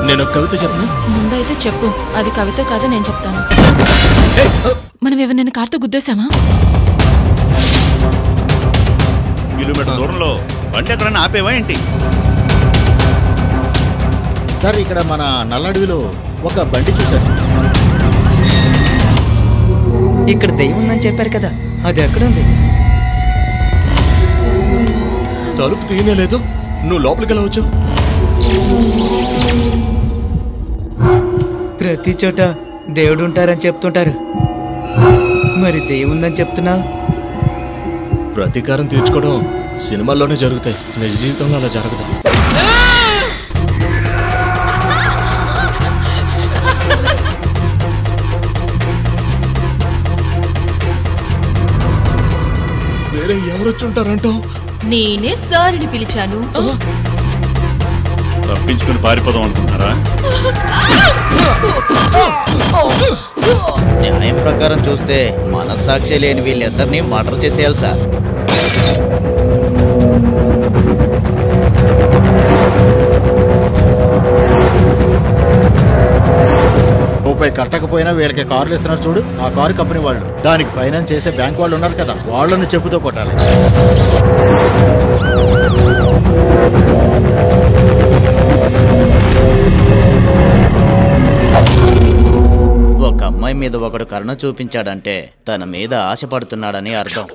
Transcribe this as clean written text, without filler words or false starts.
నేను కవిత చెప్పను. ముందైతే చెప్పు, అది కవిత కాదు నేను చెప్తాను. మనం ఎవరినైనా కార్తో గుద్దేశామా? కిలోమీటర్ దూరంలో బండి ఎక్కడన్నా ఆపేవా ఏంటి? సార్ ఇక్కడ మన నల్లడవిలో ఒక బండి చూశాను. ఇక్కడ దెయ్యం ఉందని చెప్పారు కదా, అది ఎక్కడుంది? తలుపు తీయలేదు, నువ్వు లోపలికి వెళ్ళవచ్చు. ప్రతి చోట దేవుడు ఉంటారని చెప్తుంటారు, మరి దెయ్యం ఉందని చెప్తున్నావు? ప్రతీకారం తీర్చుకోవడం సినిమాల్లోనే జరుగుతాయి, నిజ జీవితంలో అలా జరగదు. వేరే ఎవరొచ్చి ఉంటారంటావు? నేనే సార్ని పిలిచాను. తప్పించుకుని పారిపోదాం అనుకుంటున్నారా? న్యాయం ప్రకారం చూస్తే మనస్సాక్షి లేని వీళ్ళిద్దరినీ మర్డర్ చేసేయాలి సార్. రూపాయి కట్టకపోయినా వీళ్ళకి కార్లు ఇస్తున్నారు చూడు, ఆ కారు కంపెనీ వాళ్ళు, దానికి ఫైనాన్స్ చేసే బ్యాంక్ వాళ్ళు ఉన్నారు కదా, వాళ్ళని చెప్పుతో కొట్టాలి. ఒక అమ్మాయి మీద ఒకడు కరుణ చూపించాడంటే తన మీద ఆశపడుతున్నాడని అర్థం.